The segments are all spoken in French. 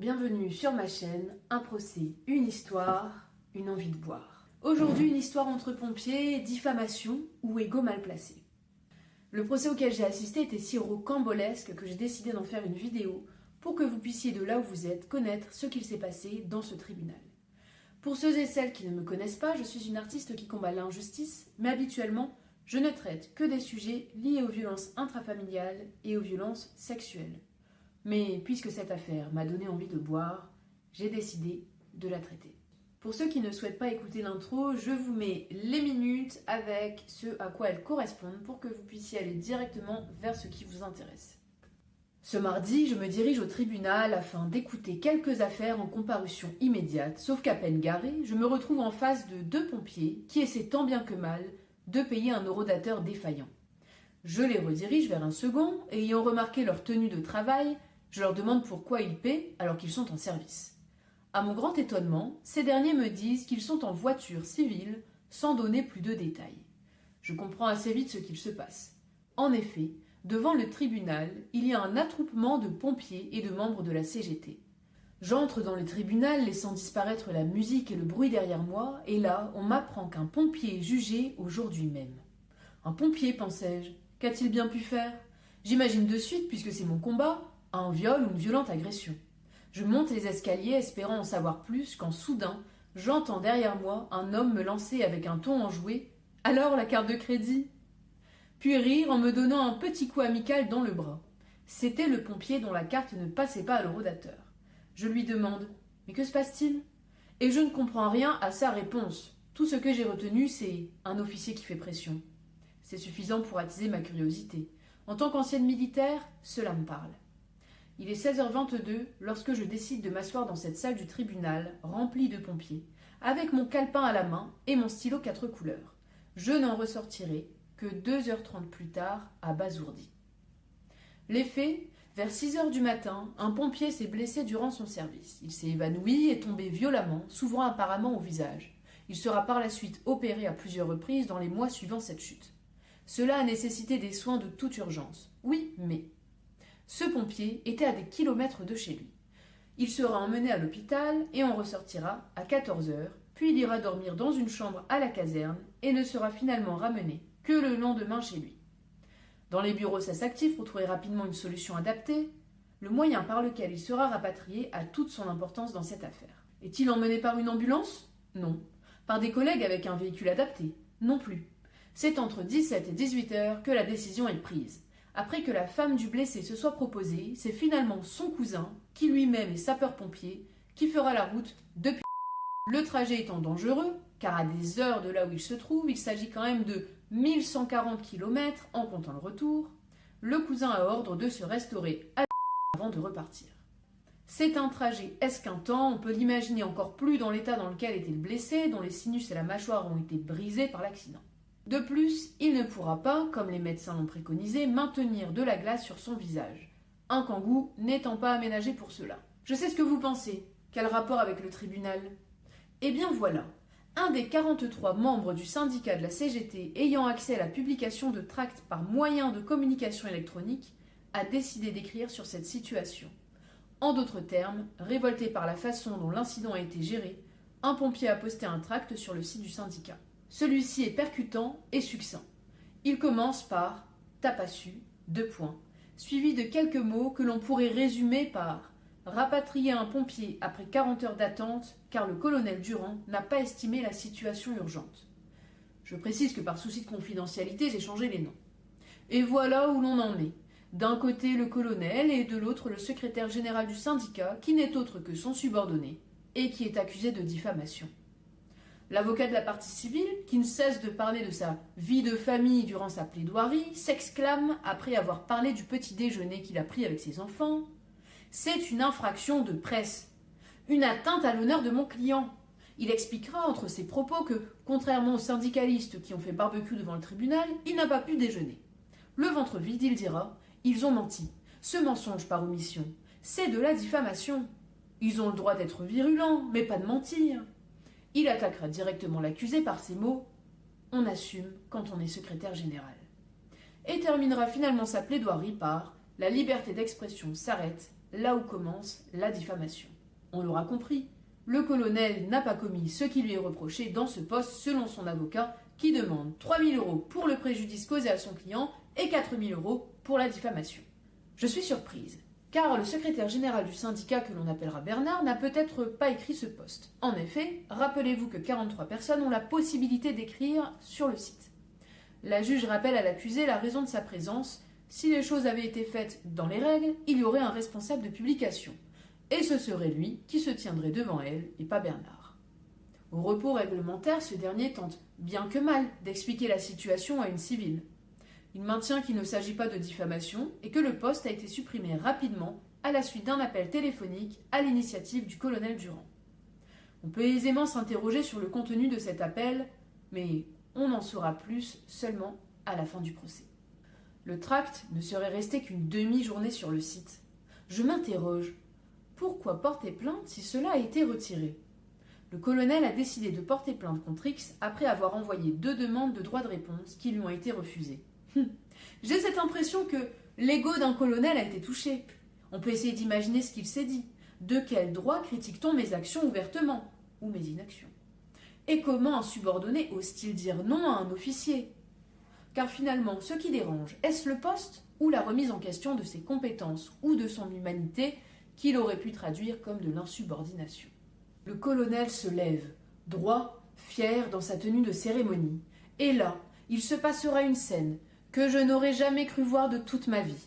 Bienvenue sur ma chaîne, un procès, une histoire, une envie de boire. Aujourd'hui, une histoire entre pompiers, diffamation ou ego mal placé. Le procès auquel j'ai assisté était si rocambolesque que j'ai décidé d'en faire une vidéo pour que vous puissiez de là où vous êtes connaître ce qu'il s'est passé dans ce tribunal. Pour ceux et celles qui ne me connaissent pas, je suis une artiste qui combat l'injustice, mais habituellement, je ne traite que des sujets liés aux violences intrafamiliales et aux violences sexuelles. Mais puisque cette affaire m'a donné envie de boire, j'ai décidé de la traiter. Pour ceux qui ne souhaitent pas écouter l'intro, je vous mets les minutes avec ce à quoi elles correspondent pour que vous puissiez aller directement vers ce qui vous intéresse. Ce mardi, je me dirige au tribunal afin d'écouter quelques affaires en comparution immédiate, sauf qu'à peine garé, je me retrouve en face de deux pompiers qui essaient tant bien que mal de payer un horodateur défaillant. Je les redirige vers un second et ayant remarqué leur tenue de travail, je leur demande pourquoi ils paient alors qu'ils sont en service. À mon grand étonnement, ces derniers me disent qu'ils sont en voiture civile sans donner plus de détails. Je comprends assez vite ce qu'il se passe. En effet, devant le tribunal, il y a un attroupement de pompiers et de membres de la CGT. J'entre dans le tribunal laissant disparaître la musique et le bruit derrière moi, et là, on m'apprend qu'un pompier est jugé aujourd'hui même. Un pompier, pensais-je, qu'a-t-il bien pu faire? J'imagine de suite, puisque c'est mon combat, un viol ou une violente agression. Je monte les escaliers espérant en savoir plus quand soudain, j'entends derrière moi un homme me lancer avec un ton enjoué « Alors la carte de crédit ?» puis rire en me donnant un petit coup amical dans le bras. C'était le pompier dont la carte ne passait pas à l'horodateur. Je lui demande « Mais que se passe-t-il » Et je ne comprends rien à sa réponse. Tout ce que j'ai retenu, c'est un officier qui fait pression. C'est suffisant pour attiser ma curiosité. En tant qu'ancienne militaire, cela me parle. Il est 16h22 lorsque je décide de m'asseoir dans cette salle du tribunal remplie de pompiers, avec mon calepin à la main et mon stylo 4 couleurs. Je n'en ressortirai que 2h30 plus tard, abasourdi. Les faits, vers 6h du matin, un pompier s'est blessé durant son service. Il s'est évanoui et tombé violemment, s'ouvrant apparemment au visage. Il sera par la suite opéré à plusieurs reprises dans les mois suivant cette chute. Cela a nécessité des soins de toute urgence. Oui, mais... Ce pompier était à des kilomètres de chez lui. Il sera emmené à l'hôpital et en ressortira à 14h, puis il ira dormir dans une chambre à la caserne et ne sera finalement ramené que le lendemain chez lui. Dans les bureaux SAS actifs pour trouver rapidement une solution adaptée, le moyen par lequel il sera rapatrié a toute son importance dans cette affaire. Est-il emmené par une ambulance? Non. Par des collègues avec un véhicule adapté? Non plus. C'est entre 17 et 18 heures que la décision est prise. Après que la femme du blessé se soit proposée, c'est finalement son cousin, qui lui-même est sapeur-pompier, qui fera la route depuis. Le trajet étant dangereux, car à des heures de là où il se trouve, il s'agit quand même de 1140 km en comptant le retour, le cousin a ordre de se restaurer à avant de repartir. C'est un trajet esquintant, on peut l'imaginer encore plus dans l'état dans lequel était le blessé, dont les sinus et la mâchoire ont été brisés par l'accident. De plus, il ne pourra pas, comme les médecins l'ont préconisé, maintenir de la glace sur son visage, un kangou n'étant pas aménagé pour cela. Je sais ce que vous pensez. Quel rapport avec le tribunal? Eh bien voilà, un des 43 membres du syndicat de la CGT ayant accès à la publication de tracts par moyen de communication électronique a décidé d'écrire sur cette situation. En d'autres termes, révolté par la façon dont l'incident a été géré, un pompier a posté un tract sur le site du syndicat. Celui-ci est percutant et succinct. Il commence par « t'as pas su », suivi de quelques mots que l'on pourrait résumer par « rapatrier un pompier après 40 heures d'attente car le colonel Durand n'a pas estimé la situation urgente ». Je précise que par souci de confidentialité, j'ai changé les noms. Et voilà où l'on en est. D'un côté le colonel et de l'autre le secrétaire général du syndicat qui n'est autre que son subordonné et qui est accusé de diffamation. L'avocat de la partie civile, qui ne cesse de parler de sa vie de famille durant sa plaidoirie, s'exclame, après avoir parlé du petit déjeuner qu'il a pris avec ses enfants, « C'est une infraction de presse, une atteinte à l'honneur de mon client. » Il expliquera entre ses propos que, contrairement aux syndicalistes qui ont fait barbecue devant le tribunal, il n'a pas pu déjeuner. Le ventre vide, il dira, « Ils ont menti. Ce mensonge par omission, c'est de la diffamation. Ils ont le droit d'être virulents, mais pas de mentir. » Il attaquera directement l'accusé par ces mots « On assume quand on est secrétaire général » et terminera finalement sa plaidoirie par « La liberté d'expression s'arrête là où commence la diffamation. On l'aura compris, le colonel n'a pas commis ce qui lui est reproché dans ce poste selon son avocat qui demande 3 000 € pour le préjudice causé à son client et 4 000 € pour la diffamation. Je suis surprise, car le secrétaire général du syndicat que l'on appellera Bernard n'a peut-être pas écrit ce poste. En effet, rappelez-vous que 43 personnes ont la possibilité d'écrire sur le site. La juge rappelle à l'accusé la raison de sa présence. Si les choses avaient été faites dans les règles, il y aurait un responsable de publication. Et ce serait lui qui se tiendrait devant elle et pas Bernard. Au repos réglementaire, ce dernier tente, bien que mal, d'expliquer la situation à une civile. Il maintient qu'il ne s'agit pas de diffamation et que le poste a été supprimé rapidement à la suite d'un appel téléphonique à l'initiative du colonel Durand. On peut aisément s'interroger sur le contenu de cet appel, mais on en saura plus seulement à la fin du procès. Le tract ne serait resté qu'une demi-journée sur le site. Je m'interroge, pourquoi porter plainte si cela a été retiré ? Le colonel a décidé de porter plainte contre X après avoir envoyé 2 demandes de droit de réponse qui lui ont été refusées. J'ai cette impression que l'ego d'un colonel a été touché. On peut essayer d'imaginer ce qu'il s'est dit. De quel droit critique-t-on mes actions ouvertement ou mes inactions ? Et comment un subordonné ose-t-il dire non à un officier ? Car finalement, ce qui dérange, est-ce le poste ou la remise en question de ses compétences ou de son humanité qu'il aurait pu traduire comme de l'insubordination ? Le colonel se lève, droit, fier dans sa tenue de cérémonie. Et là, il se passera une scène que je n'aurais jamais cru voir de toute ma vie.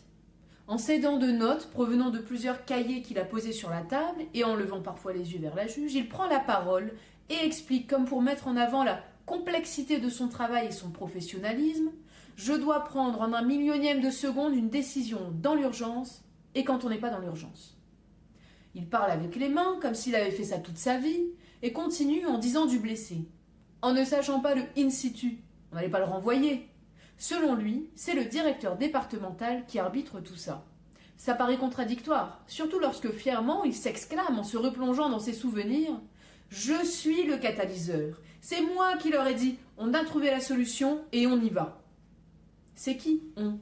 En s'aidant de notes provenant de plusieurs cahiers qu'il a posés sur la table et en levant parfois les yeux vers la juge, il prend la parole et explique, comme pour mettre en avant la complexité de son travail et son professionnalisme, je dois prendre en 1/1000e de seconde une décision dans l'urgence et quand on n'est pas dans l'urgence. Il parle avec les mains comme s'il avait fait ça toute sa vie et continue en disant du blessé. En ne sachant pas le in situ, on n'allait pas le renvoyer. Selon lui, c'est le directeur départemental qui arbitre tout ça. Ça paraît contradictoire, surtout lorsque fièrement il s'exclame en se replongeant dans ses souvenirs « Je suis le catalyseur, c'est moi qui leur ai dit, on a trouvé la solution et on y va ». C'est qui « on » ?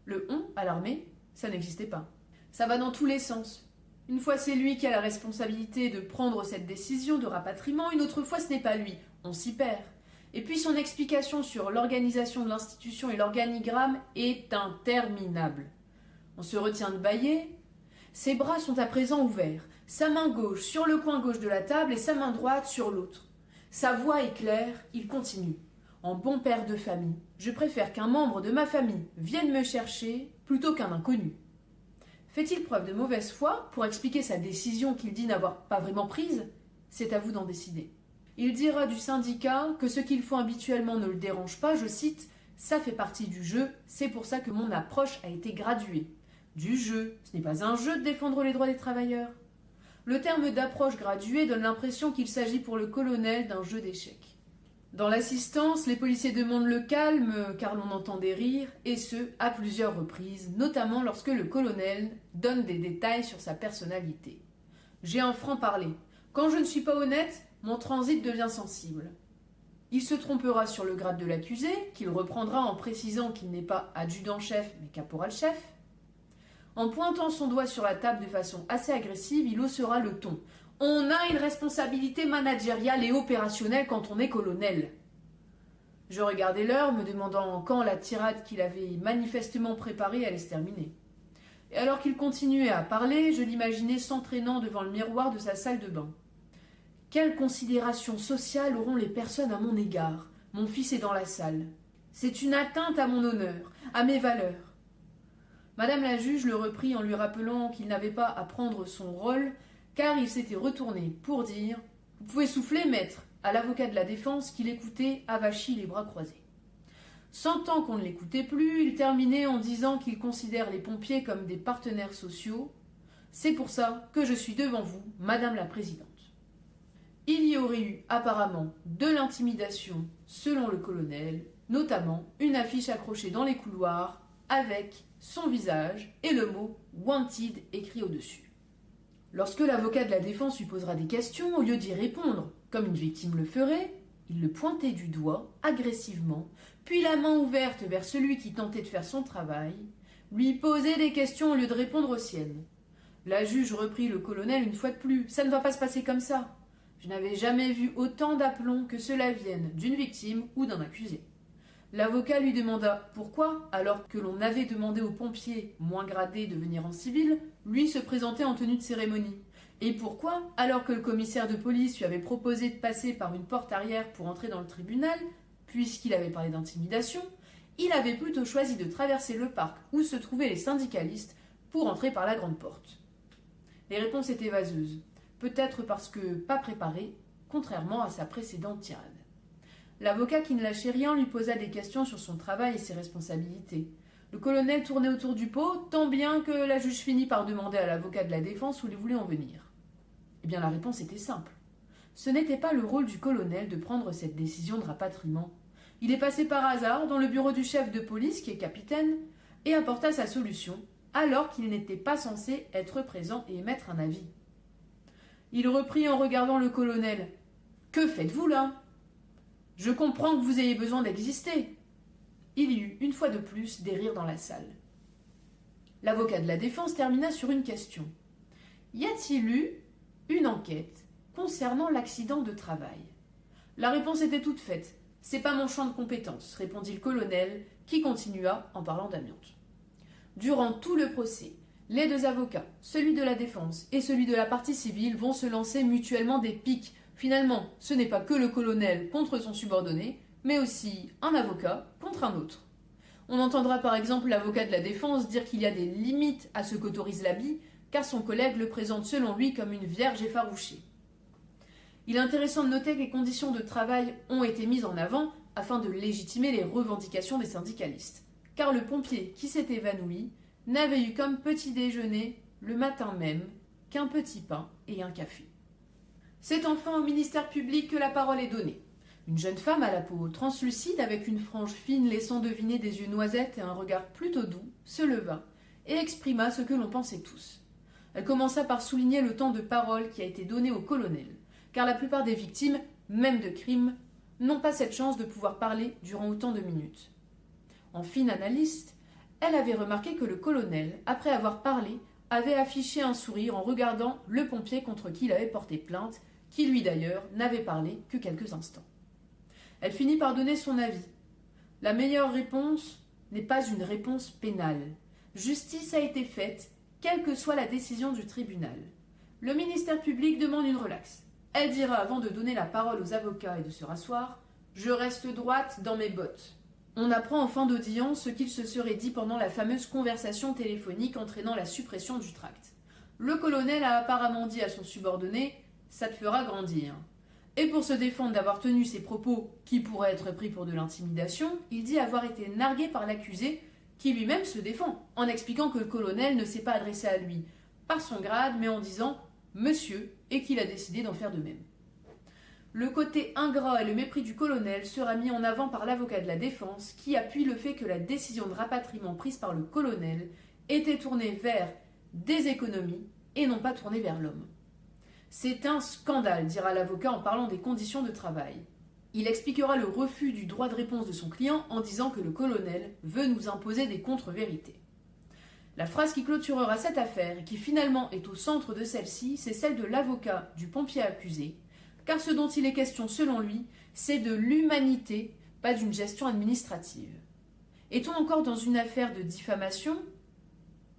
Le « on » à l'armée, ça n'existait pas. Ça va dans tous les sens. Une fois c'est lui qui a la responsabilité de prendre cette décision de rapatriement, une autre fois ce n'est pas lui, on s'y perd. Et puis son explication sur l'organisation de l'institution et l'organigramme est interminable. On se retient de bâiller. Ses bras sont à présent ouverts, sa main gauche sur le coin gauche de la table et sa main droite sur l'autre. Sa voix est claire, il continue. En bon père de famille, je préfère qu'un membre de ma famille vienne me chercher plutôt qu'un inconnu. Fait-il preuve de mauvaise foi pour expliquer sa décision qu'il dit n'avoir pas vraiment prise ? C'est à vous d'en décider. Il dira du syndicat que ce qu'ils font habituellement ne le dérange pas, je cite, « Ça fait partie du jeu, c'est pour ça que mon approche a été graduée. » Du jeu, ce n'est pas un jeu de défendre les droits des travailleurs. Le terme d'approche graduée donne l'impression qu'il s'agit pour le colonel d'un jeu d'échecs. Dans l'assistance, les policiers demandent le calme car l'on entend des rires, et ce, à plusieurs reprises, notamment lorsque le colonel donne des détails sur sa personnalité. J'ai un franc-parler. Quand je ne suis pas honnête, mon transit devient sensible. Il se trompera sur le grade de l'accusé, qu'il reprendra en précisant qu'il n'est pas adjudant-chef mais caporal-chef. En pointant son doigt sur la table de façon assez agressive, il haussera le ton. On a une responsabilité managériale et opérationnelle quand on est colonel. Je regardais l'heure, me demandant quand la tirade qu'il avait manifestement préparée allait se terminer. Et alors qu'il continuait à parler, je l'imaginais s'entraînant devant le miroir de sa salle de bain. Quelle considération sociale auront les personnes à mon égard ? Mon fils est dans la salle. C'est une atteinte à mon honneur, à mes valeurs. Madame la juge le reprit en lui rappelant qu'il n'avait pas à prendre son rôle, car il s'était retourné pour dire « Vous pouvez souffler, maître » à l'avocat de la défense qui l'écoutait avachi les bras croisés. Sentant qu'on ne l'écoutait plus, il terminait en disant qu'il considère les pompiers comme des partenaires sociaux. C'est pour ça que je suis devant vous, Madame la Présidente. Il y aurait eu apparemment de l'intimidation selon le colonel, notamment une affiche accrochée dans les couloirs avec son visage et le mot « Wanted » écrit au-dessus. Lorsque l'avocat de la défense lui posera des questions, au lieu d'y répondre comme une victime le ferait, il le pointait du doigt agressivement, puis la main ouverte vers celui qui tentait de faire son travail, lui posait des questions au lieu de répondre aux siennes. La juge reprit le colonel une fois de plus. « Ça ne va pas se passer comme ça. Je n'avais jamais vu autant d'aplomb que cela vienne d'une victime ou d'un accusé. » L'avocat lui demanda pourquoi, alors que l'on avait demandé aux pompiers moins gradés de venir en civil, lui se présentait en tenue de cérémonie. Et pourquoi, alors que le commissaire de police lui avait proposé de passer par une porte arrière pour entrer dans le tribunal, puisqu'il avait parlé d'intimidation, il avait plutôt choisi de traverser le parc où se trouvaient les syndicalistes pour entrer par la grande porte. Les réponses étaient vaseuses, peut-être parce que pas préparées, contrairement à sa précédente tirade. L'avocat qui ne lâchait rien lui posa des questions sur son travail et ses responsabilités. Le colonel tournait autour du pot, tant bien que la juge finit par demander à l'avocat de la défense où il voulait en venir. Eh bien la réponse était simple. Ce n'était pas le rôle du colonel de prendre cette décision de rapatriement. Il est passé par hasard dans le bureau du chef de police, qui est capitaine, et apporta sa solution, alors qu'il n'était pas censé être présent et émettre un avis. Il reprit en regardant le colonel. « Que faites-vous là ? Je comprends que vous ayez besoin d'exister. » Il y eut, une fois de plus, des rires dans la salle. L'avocat de la défense termina sur une question. « Y a-t-il eu une enquête concernant l'accident de travail ?» La réponse était toute faite. « C'est pas mon champ de compétences, » répondit le colonel, qui continua en parlant d'amiante. Durant tout le procès, les deux avocats, celui de la défense et celui de la partie civile, vont se lancer mutuellement des piques. Finalement, ce n'est pas que le colonel contre son subordonné, mais aussi un avocat contre un autre. On entendra par exemple l'avocat de la défense dire qu'il y a des limites à ce qu'autorise l'habit, car son collègue le présente selon lui comme une vierge effarouchée. Il est intéressant de noter que les conditions de travail ont été mises en avant afin de légitimer les revendications des syndicalistes, car le pompier qui s'est évanoui n'avait eu comme petit déjeuner le matin même qu'un petit pain et un café. C'est enfin au ministère public que la parole est donnée. Une jeune femme à la peau translucide avec une frange fine laissant deviner des yeux noisettes et un regard plutôt doux se leva et exprima ce que l'on pensait tous. Elle commença par souligner le temps de parole qui a été donné au colonel, car la plupart des victimes, même de crimes, n'ont pas cette chance de pouvoir parler durant autant de minutes. En fine analyste, elle avait remarqué que le colonel, après avoir parlé, avait affiché un sourire en regardant le pompier contre qui il avait porté plainte, qui lui d'ailleurs n'avait parlé que quelques instants. Elle finit par donner son avis. La meilleure réponse n'est pas une réponse pénale. Justice a été faite, quelle que soit la décision du tribunal. Le ministère public demande une relaxe. Elle dira avant de donner la parole aux avocats et de se rasseoir « Je reste droite dans mes bottes ». On apprend en fin d'audience ce qu'il se serait dit pendant la fameuse conversation téléphonique entraînant la suppression du tract. Le colonel a apparemment dit à son subordonné « Ça te fera grandir ». Et pour se défendre d'avoir tenu ces propos qui pourraient être pris pour de l'intimidation, il dit avoir été nargué par l'accusé qui lui-même se défend, en expliquant que le colonel ne s'est pas adressé à lui par son grade, mais en disant « Monsieur » et qu'il a décidé d'en faire de même. Le côté ingrat et le mépris du colonel sera mis en avant par l'avocat de la défense qui appuie le fait que la décision de rapatriement prise par le colonel était tournée vers des économies et non pas tournée vers l'homme. C'est un scandale, dira l'avocat en parlant des conditions de travail. Il expliquera le refus du droit de réponse de son client en disant que le colonel veut nous imposer des contre-vérités. La phrase qui clôturera cette affaire et qui finalement est au centre de celle-ci, c'est celle de l'avocat du pompier accusé, car ce dont il est question selon lui, c'est de l'humanité, pas d'une gestion administrative. Est-on encore dans une affaire de diffamation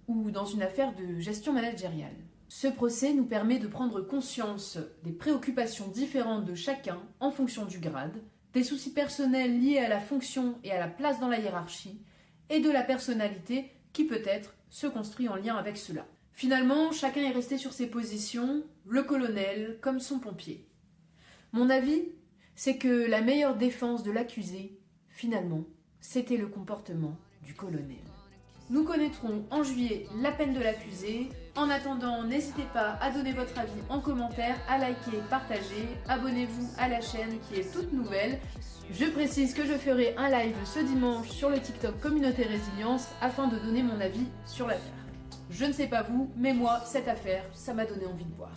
ou dans une affaire de gestion managériale ? Ce procès nous permet de prendre conscience des préoccupations différentes de chacun en fonction du grade, des soucis personnels liés à la fonction et à la place dans la hiérarchie, et de la personnalité qui peut-être se construit en lien avec cela. Finalement, chacun est resté sur ses positions, le colonel comme son pompier. Mon avis, c'est que la meilleure défense de l'accusé, finalement, c'était le comportement du colonel. Nous connaîtrons en juillet la peine de l'accusé. En attendant, n'hésitez pas à donner votre avis en commentaire, à liker, partager, abonnez-vous à la chaîne qui est toute nouvelle. Je précise que je ferai un live ce dimanche sur le TikTok Communauté Résilience afin de donner mon avis sur l'affaire. Je ne sais pas vous, mais moi, cette affaire, ça m'a donné envie de voir.